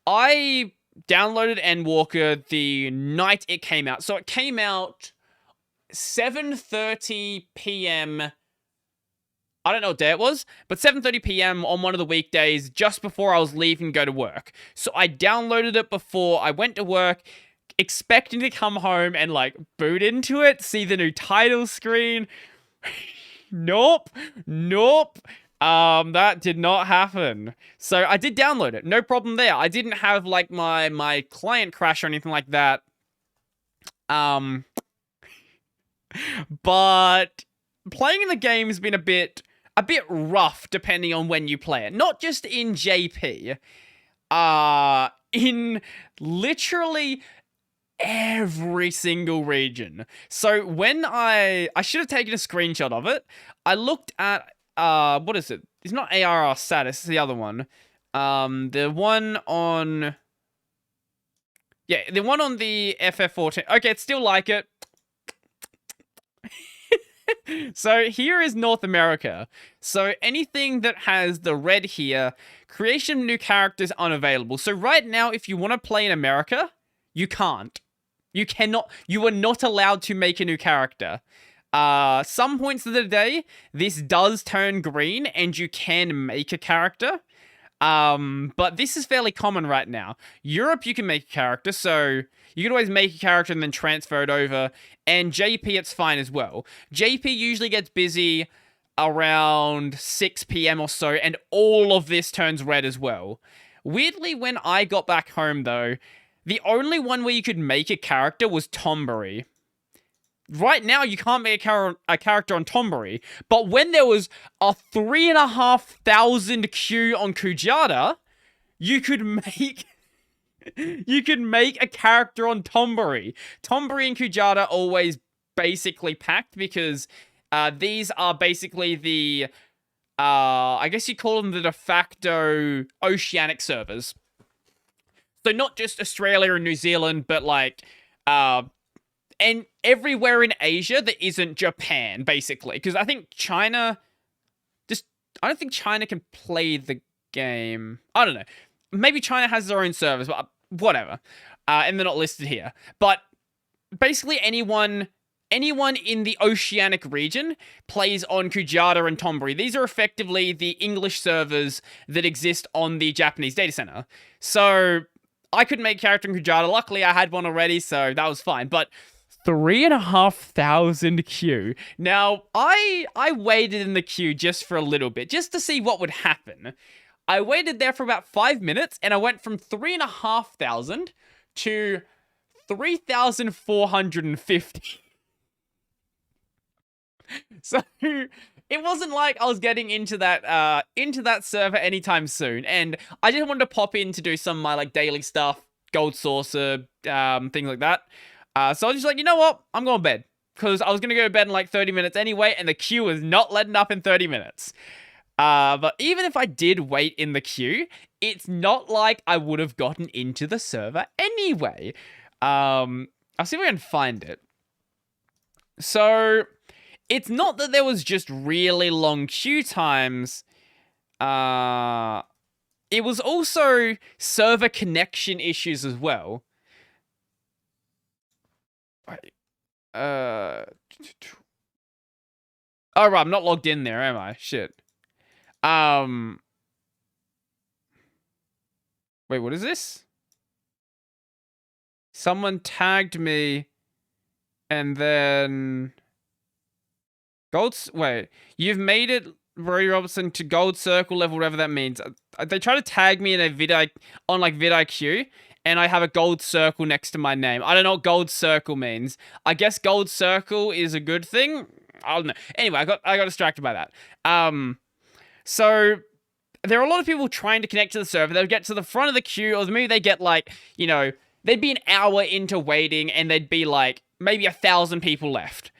I downloaded Endwalker the night it came out. So it came out 7:30 p.m. I don't know what day it was, but 7:30 p.m. on one of the weekdays just before I was leaving to go to work. So I downloaded it before I went to work, expecting to come home and like boot into it, see the new title screen. Nope. Nope. That did not happen. So I did download it. No problem there. I didn't have like my client crash or anything like that. But playing in the game has been a bit rough depending on when you play it. Not just in JP. In literally every single region. So when I should have taken a screenshot of it. I looked at what is it? It's not ARR status, it's the other one. The one on the FF14. Okay, it's still like it. So here is North America. So anything that has the red here, creation of new characters unavailable. So right now, if you want to play in America, you can't. You cannot. You are not allowed to make a new character. Some points of the day, this does turn green and you can make a character. But this is fairly common right now. Europe, you can make a character, so you can always make a character and then transfer it over. And JP, it's fine as well. JP usually gets busy around 6 p.m. or so, and all of this turns red as well. Weirdly, when I got back home, though, the only one where you could make a character was Tombury. Right now, you can't make a character on Tombury, but when there was a 3,500 queue on Kujata, you could make a character on Tombury. Tombury and Kujata always basically packed because these are basically the I guess you call them the de facto oceanic servers. So not just Australia and New Zealand, but like and everywhere in Asia that isn't Japan, basically. Because I think China I don't think China can play the game. I don't know. Maybe China has their own servers, but whatever. And they're not listed here. But basically anyone in the oceanic region plays on Kujata and Tombury. These are effectively the English servers that exist on the Japanese data center. So I could make a character in Kujata. Luckily, I had one already, so that was fine. But 3,500 queue. Now, I waited in the queue just for a little bit, just to see what would happen. I waited there for about 5 minutes, and I went from 3,500 to 3,450. So it wasn't like I was getting into that server anytime soon, and I just wanted to pop in to do some of my like daily stuff, gold saucer, things like that. So I was just like, you know what? I'm going to bed. Because I was going to go to bed in like 30 minutes anyway, and the queue was not letting up in 30 minutes. But even if I did wait in the queue, it's not like I would have gotten into the server anyway. I'll see if I can find it. So, it's not that there was just really long queue times. It was also server connection issues as well. Oh, right, I'm not logged in there, am I? Shit. Wait, what is this? Someone tagged me, and then wait, you've made it, Rory Robertson, to gold circle level, whatever that means. They try to tag me in a vid on like vidIQ, and I have a gold circle next to my name. I don't know what gold circle means. I guess gold circle is a good thing. I don't know. Anyway, I got distracted by that. So there are a lot of people trying to connect to the server. They'll get to the front of the queue, or maybe they get like, you know, they'd be an hour into waiting, and there'd be like maybe 1,000 people left,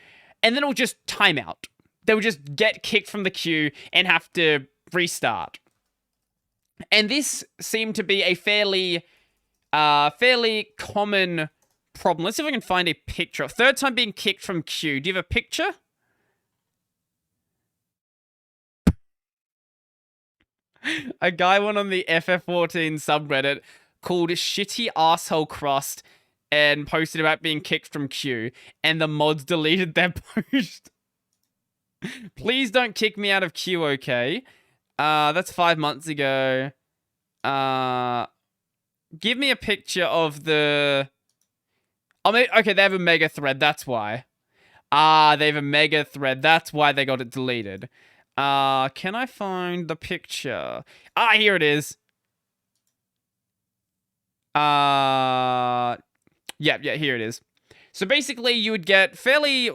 and then it'll just time out. They'll just get kicked from the queue and have to restart. And this seemed to be a fairly common problem. Let's see if I can find a picture. Third time being kicked from queue. Do you have a picture? A guy went on the FF14 subreddit, called Shitty Asshole Crust and posted about being kicked from queue, and the mods deleted their post. Please don't kick me out of queue, okay? That's 5 months ago. Give me a picture of the... Oh, okay, they have a mega thread, that's why. They have a mega thread, that's why they got it deleted. Can I find the picture? Here it is. Yeah, here it is. So basically, you would get fairly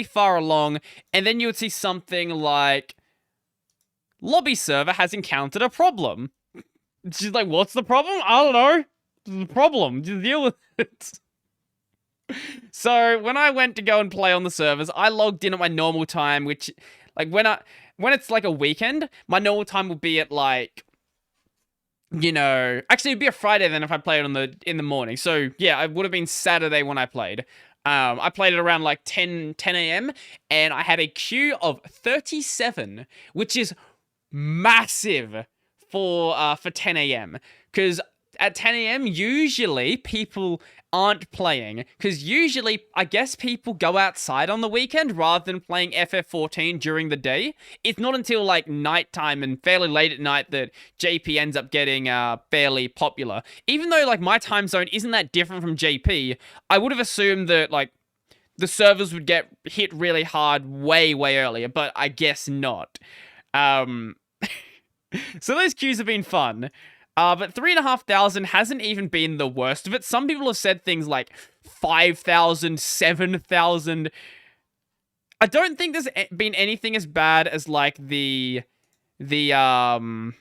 far along, and then you would see something like, lobby server has encountered a problem. It's just like, what's the problem? I don't know. It's a problem. Just deal with it. So when I went to go and play on the servers, I logged in at my normal time, which, like, when it's like a weekend, my normal time would be at like, you know, actually it'd be a Friday then if I played in the morning. So yeah, it would have been Saturday when I played. I played it around like 10 a.m. and I had a queue of 37, which is massive for 10 a.m. Because at 10 a.m. usually people aren't playing, because usually I guess people go outside on the weekend rather than playing FF14 during the day. It's not until like nighttime and fairly late at night that JP ends up getting fairly popular. Even though like my time zone isn't that different from JP, I would have assumed that like the servers would get hit really hard way earlier, but I guess not. So those queues have been fun. But 3,500 hasn't even been the worst of it. Some people have said things like 5,000, 7,000. I don't think there's been anything as bad as like the New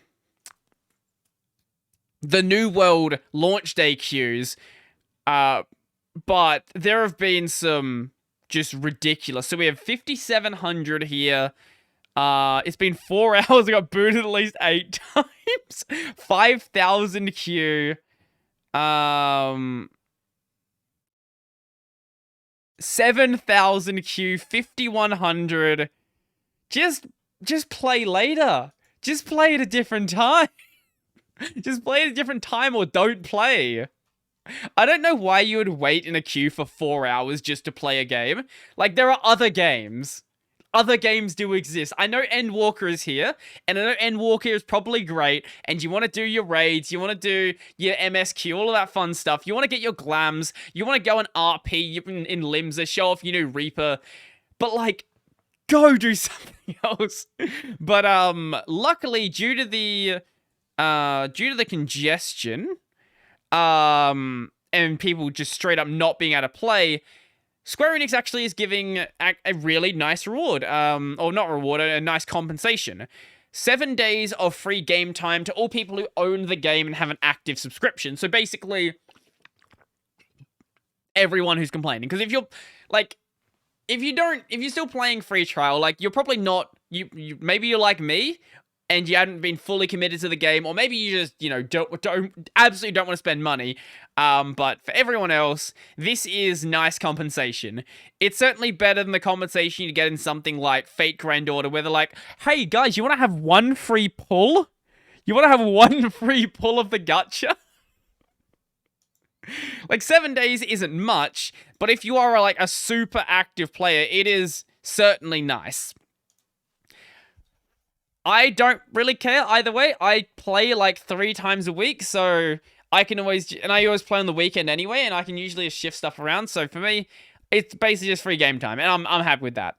World launch day queues. But there have been some just ridiculous. So we have 5,700 here. It's been 4 hours. I got booted at least 8 times. 5,000 queue. 7,000 queue. 5,100. Just play later. Just play at a different time. Just play at a different time or don't play. I don't know why you would wait in a queue for 4 hours just to play a game. Like, there are other games. Other games do exist. I know Endwalker is here, and I know Endwalker is probably great, and you want to do your raids, you want to do your MSQ, all of that fun stuff. You want to get your glams, you want to go and RP in Limsa, show off your new Reaper, but, like, go do something else. But, luckily, due to the congestion, and people just straight up not being able to play, Square Enix actually is giving a really nice reward, or not reward, a nice compensation. 7 days of free game time to all people who own the game and have an active subscription. So basically, everyone who's complaining. Because if you're, like, if you're still playing free trial, like, you're probably not, maybe you're like me, and you hadn't been fully committed to the game, or maybe you just, you know, absolutely don't want to spend money. But for everyone else, this is nice compensation. It's certainly better than the compensation you get in something like Fate Grand Order, where they're like, hey guys, you want to have one free pull? You want to have one free pull of the gacha? Like, 7 days isn't much, but if you are like a super active player, it is certainly nice. I don't really care either way. I play like 3 times a week, so I can always, and I always play on the weekend anyway, and I can usually shift stuff around. So for me, it's basically just free game time, and I'm happy with that.